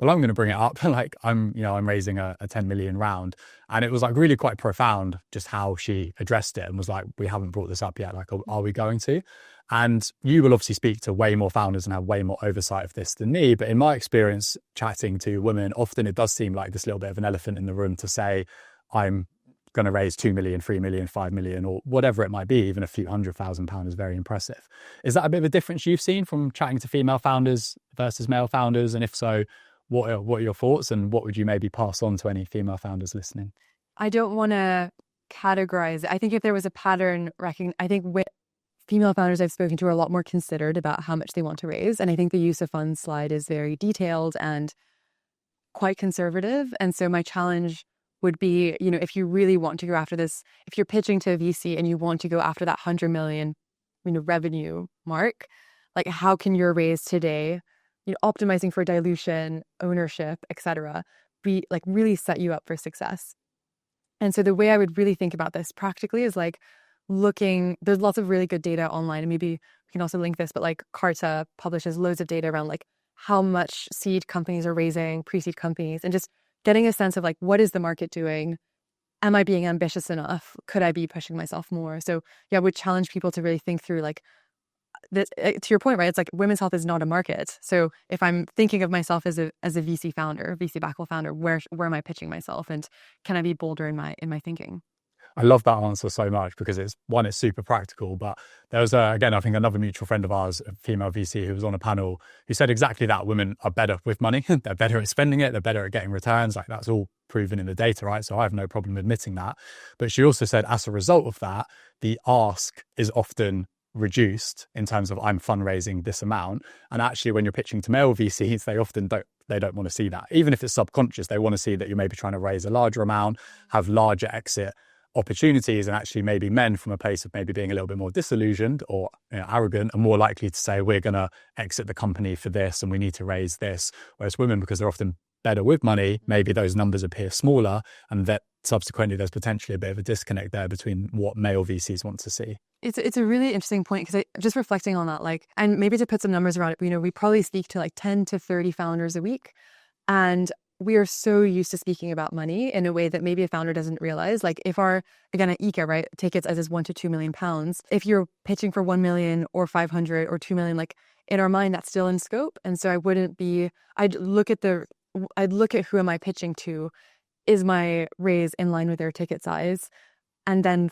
well, I'm going to bring it up. Like I'm raising a 10 million round. And it was like really quite profound just how she addressed it and was like, we haven't brought this up yet. Like, are we going to? And you will obviously speak to way more founders and have way more oversight of this than me. But in my experience, chatting to women, often it does seem like this little bit of an elephant in the room to say, I'm going to raise 2 million, 3 million, 5 million, or whatever it might be. Even a few £100,000 is very impressive. Is that a bit of a difference you've seen from chatting to female founders versus male founders? And if so, what are your thoughts, and what would you maybe pass on to any female founders listening? I don't want to categorize it. I think if there was a pattern, I think female founders I've spoken to are a lot more considered about how much they want to raise. And I think the use of funds slide is very detailed and quite conservative. And so my challenge would be, if you really want to go after this, if you're pitching to a VC and you want to go after that 100 million, revenue mark, like how can your raise today, optimizing for dilution, ownership, etc., be like really set you up for success? And so the way I would really think about this practically is like there's lots of really good data online, and maybe we can also link this, but like Carta publishes loads of data around like how much seed companies are raising, pre-seed companies, and just getting a sense of like, what is the market doing? Am I being ambitious enough? Could I be pushing myself more? So yeah, I would challenge people to really think through like this, to your point, right? It's like women's health is not a market. So if I'm thinking of myself as a VC founder, VC backable founder, where am I pitching myself, and can I be bolder in my thinking? I love that answer so much because it's super practical. But there was, again, I think another mutual friend of ours, a female VC, who was on a panel who said exactly that. Women are better with money. They're better at spending it. They're better at getting returns. Like that's all proven in the data, right? So I have no problem admitting that. But she also said as a result of that, the ask is often reduced in terms of I'm fundraising this amount. And actually when you're pitching to male VCs, they often don't want to see that. Even if it's subconscious, they want to see that you're maybe trying to raise a larger amount, have larger exit opportunities, and actually maybe men from a place of maybe being a little bit more disillusioned or arrogant are more likely to say we're going to exit the company for this and we need to raise this, whereas women, because they're often better with money, maybe those numbers appear smaller, and that subsequently there's potentially a bit of a disconnect there between what male VCs want to see. It's a really interesting point, because just reflecting on that, like, and maybe to put some numbers around it, we probably speak to like 10 to 30 founders a week, and we are so used to speaking about money in a way that maybe a founder doesn't realize. Like if again at Eka, right, ticket size is £1 to £2 million. If you're pitching for 1 million or 500 or 2 million, like in our mind, that's still in scope. And so I'd look at who am I pitching to? Is my raise in line with their ticket size? And then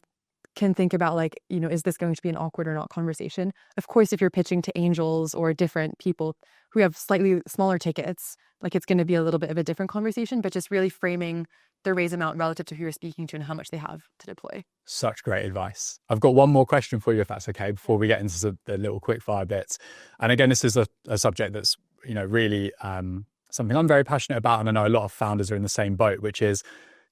can think about like, is this going to be an awkward or not conversation? Of course, if you're pitching to angels or different people who have slightly smaller tickets, like it's going to be a little bit of a different conversation, but just really framing the raise amount relative to who you're speaking to and how much they have to deploy. Such great advice. I've got one more question for you, if that's okay, before we get into the little quick fire bits. And again, this is a subject that's, really something I'm very passionate about. And I know a lot of founders are in the same boat, which is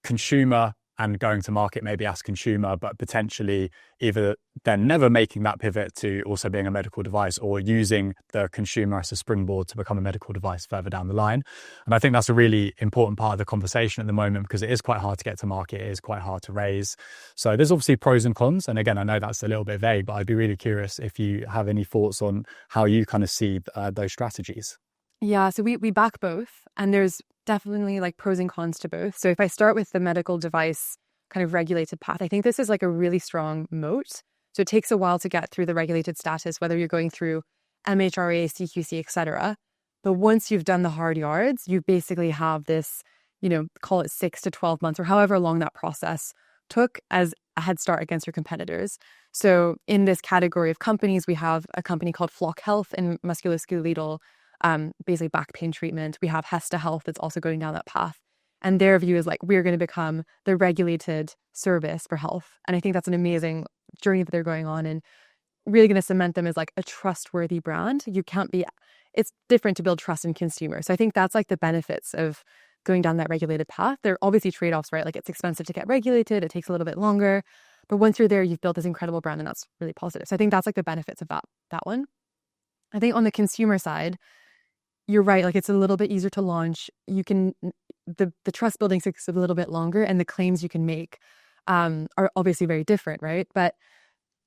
consumer and going to market maybe as consumer, but potentially either then never making that pivot to also being a medical device, or using the consumer as a springboard to become a medical device further down the line. And I think that's a really important part of the conversation at the moment, because it is quite hard to get to market. It is quite hard to raise. So there's obviously pros and cons. And again, I know that's a little bit vague, but I'd be really curious if you have any thoughts on how you kind of see those strategies. Yeah, so we back both, and there's definitely like pros and cons to both. So if I start with the medical device kind of regulated path, I think this is like a really strong moat. So it takes a while to get through the regulated status, whether you're going through MHRA, CQC, etc. But once you've done the hard yards, you basically have this, call it 6 to 12 months or however long that process took as a head start against your competitors. So in this category of companies, we have a company called Flock Health in musculoskeletal basically back pain treatment. We have Hesta Health that's also going down that path. And their view is like, we're going to become the regulated service for health. And I think that's an amazing journey that they're going on, and really going to cement them as like a trustworthy brand. It's different to build trust in consumers. So I think that's like the benefits of going down that regulated path. There are obviously trade-offs, right? Like it's expensive to get regulated. It takes a little bit longer. But once you're there, you've built this incredible brand, and that's really positive. So I think that's like the benefits of that one. I think on the consumer side, you're right. Like, it's a little bit easier to launch. You can, the trust building takes a little bit longer, and the claims you can make are obviously very different, right? But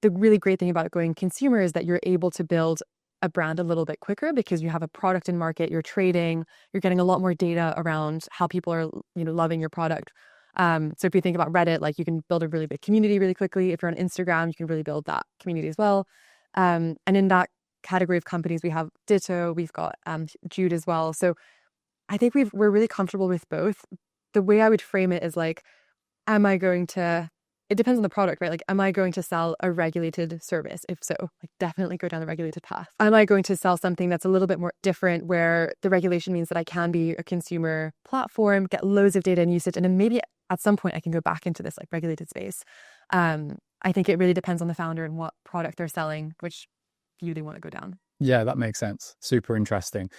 the really great thing about going consumer is that you're able to build a brand a little bit quicker because you have a product in market, you're trading, you're getting a lot more data around how people are, loving your product. So if you think about Reddit, like, you can build a really big community really quickly. If you're on Instagram, you can really build that community as well. And in that category of companies, we have Ditto, we've got Jude as well. So I think we're really comfortable with both. The way I would frame it is like, it depends on the product, right? Like, am I going to sell a regulated service? If so, like, definitely go down the regulated path. Am I going to sell something that's a little bit more different, where the regulation means that I can be a consumer platform, get loads of data and use it, and then maybe at some point I can go back into this like regulated space? I think it really depends on the founder and what product they're selling, which view they want to go down. Yeah, that makes sense. Super interesting.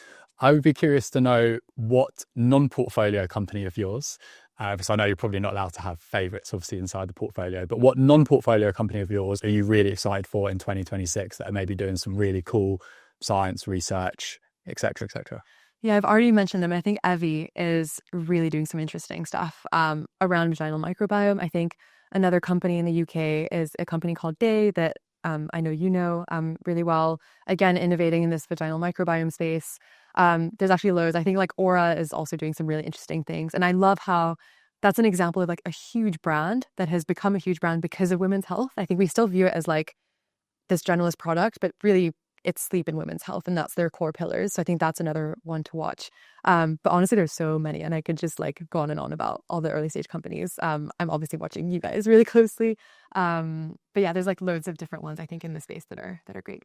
I would be curious to know what non-portfolio company of yours, because I know you're probably not allowed to have favorites, obviously, inside the portfolio, but what non-portfolio company of yours are you really excited for in 2026 that are maybe doing some really cool science, research, et cetera, et cetera? Yeah, I've already mentioned them. I think Evie is really doing some interesting stuff around vaginal microbiome. I think another company in the UK is a company called Day that I know really well. Again, innovating in this vaginal microbiome space. There's actually loads. I think like Aura is also doing some really interesting things. And I love how that's an example of like a huge brand that has become a huge brand because of women's health. I think we still view it as like this generalist product, but really it's sleep and women's health, and that's their core pillars. So I think that's another one to watch. But honestly, there's so many, and I could just like go on and on about all the early stage companies. I'm obviously watching you guys really closely. But yeah, there's like loads of different ones I think in the space that are great.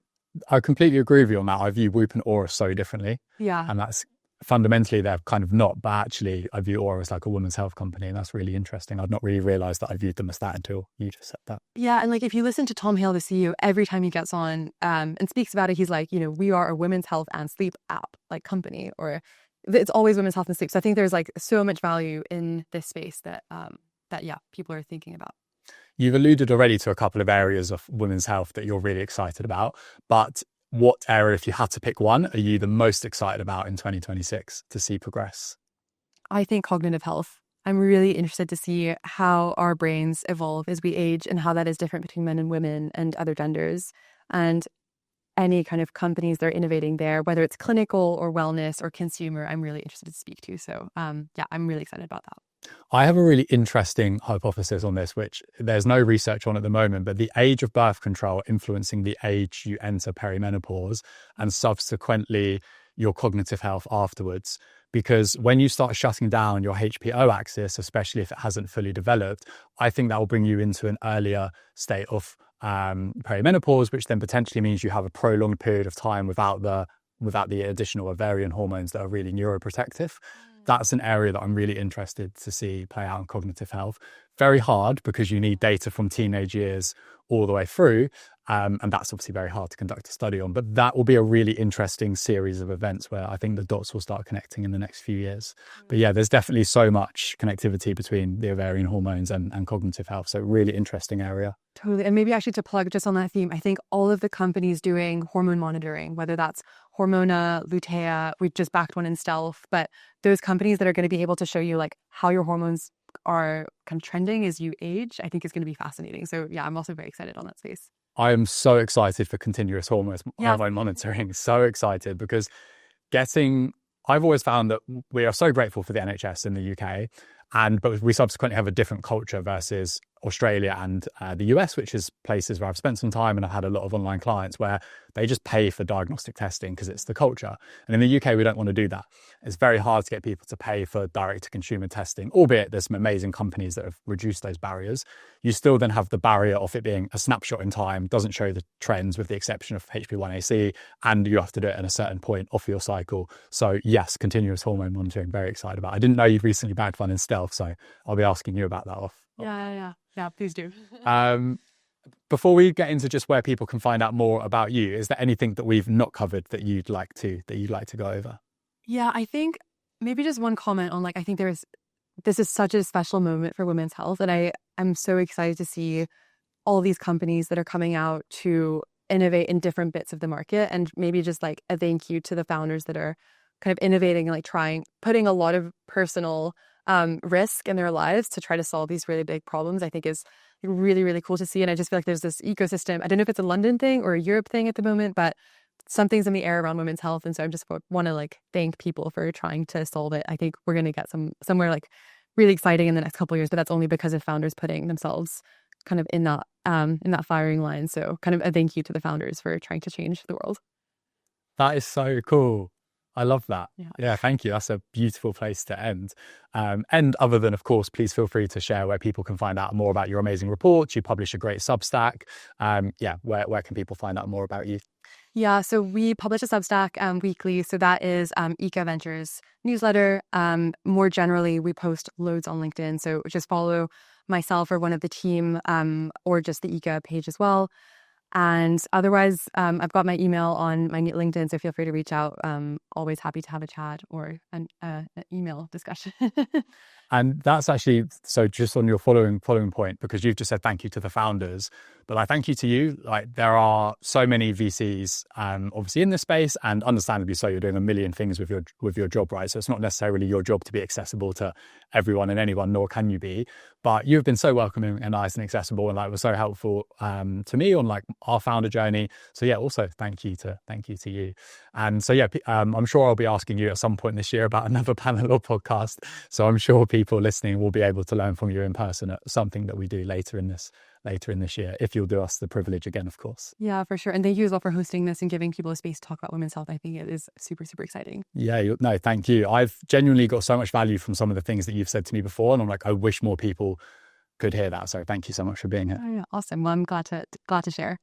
I completely agree with you on that. I view Whoop and Aura so differently. Yeah. And that's fundamentally, they're kind of not, but actually I view Aura as like a women's health company, and that's really interesting. I'd not really realized that I viewed them as that until you just said that. Yeah, and like if you listen to Tom Hale, the CEO, every time he gets on and speaks about it, he's like, we are a women's health and sleep app like company, or it's always women's health and sleep. So I think there's like so much value in this space that people are thinking about. You've alluded already to a couple of areas of women's health that you're really excited about, but what area, if you had to pick one, are you the most excited about in 2026 to see progress? I think cognitive health. I'm really interested to see how our brains evolve as we age and how that is different between men and women and other genders. And any kind of companies that are innovating there, whether it's clinical or wellness or consumer, I'm really interested to speak to. So I'm really excited about that. I have a really interesting hypothesis on this, which there's no research on at the moment, but the age of birth control influencing the age you enter perimenopause and subsequently your cognitive health afterwards. Because when you start shutting down your HPO axis, especially if it hasn't fully developed, I think that will bring you into an earlier state of perimenopause, which then potentially means you have a prolonged period of time without the additional ovarian hormones that are really neuroprotective. That's an area that I'm really interested to see play out in cognitive health. Very hard because you need data from teenage years all the way through. And that's obviously very hard to conduct a study on. But that will be a really interesting series of events where I think the dots will start connecting in the next few years. But yeah, there's definitely so much connectivity between the ovarian hormones and cognitive health. So really interesting area. Totally. And maybe actually to plug just on that theme, I think all of the companies doing hormone monitoring, whether that's Hormona, Lutea, we've just backed one in Stealth, but those companies that are going to be able to show you like how your hormones are kind of trending as you age, I think is going to be fascinating. So yeah, I'm also very excited on that space. I am so excited for continuous hormone monitoring. So excited because I've always found that we are so grateful for the NHS in the UK, but we subsequently have a different culture versus Australia and the US, which is places where I've spent some time and I've had a lot of online clients where they just pay for diagnostic testing because it's the culture. And in the UK, we don't want to do that. It's very hard to get people to pay for direct-to-consumer testing, albeit there's some amazing companies that have reduced those barriers. You still then have the barrier of it being a snapshot in time, doesn't show the trends with the exception of HB1AC, and you have to do it at a certain point off your cycle. So yes, continuous hormone monitoring, very excited about. I didn't know you've recently bagged one in Stealth, so I'll be asking you about that off. Yeah, please do. Before we get into just where people can find out more about you, is there anything that we've not covered that you'd like to go over? Yeah, I think maybe just one comment on I think this is such a special moment for women's health, and I'm so excited to see all these companies that are coming out to innovate in different bits of the market, and maybe just a thank you to the founders that are kind of innovating and like putting a lot of personal risk in their lives to try to solve these really big problems, I think is really, really cool to see. And I just feel like there's this ecosystem. I don't know if it's a London thing or a Europe thing at the moment, but something's in the air around women's health. And so I just want to like thank people for trying to solve it. I think we're going to get somewhere like really exciting in the next couple of years, but that's only because of founders putting themselves kind of in that firing line. So kind of a thank you to the founders for trying to change the world. That is so cool. I love that. Yeah. Yeah, thank you. That's a beautiful place to end. And other than, of course, please feel free to share where people can find out more about your amazing reports. You publish a great Substack. Where can people find out more about you? Yeah, so we publish a Substack weekly. So that is Eka Ventures newsletter. More generally, we post loads on LinkedIn. So just follow myself or one of the team or just the Eka page as well. And otherwise, I've got my email on my LinkedIn, so feel free to reach out. Always happy to have a chat or an email discussion. And that's actually, so just on your following point, because you've just said thank you to the founders, but I thank you to you. Like, there are so many VCs obviously in this space, and understandably so, you're doing a million things with your job, right? So it's not necessarily your job to be accessible to everyone and anyone, nor can you be. But you've been so welcoming and nice and accessible, and like was so helpful to me on like our founder journey. So yeah, also thank you to you. And so yeah, I'm sure I'll be asking you at some point this year about another panel or podcast. So I'm sure people listening will be able to learn from you in person at something that we do later in this year, if you'll do us the privilege again, of course. Yeah, for sure. And thank you as well for hosting this and giving people a space to talk about women's health. I think it is super, super exciting. Yeah, no, thank you. I've genuinely got so much value from some of the things that you've said to me before, and I'm like, I wish more people could hear that. So thank you so much for being here. Oh, yeah, awesome. Well, I'm glad to share.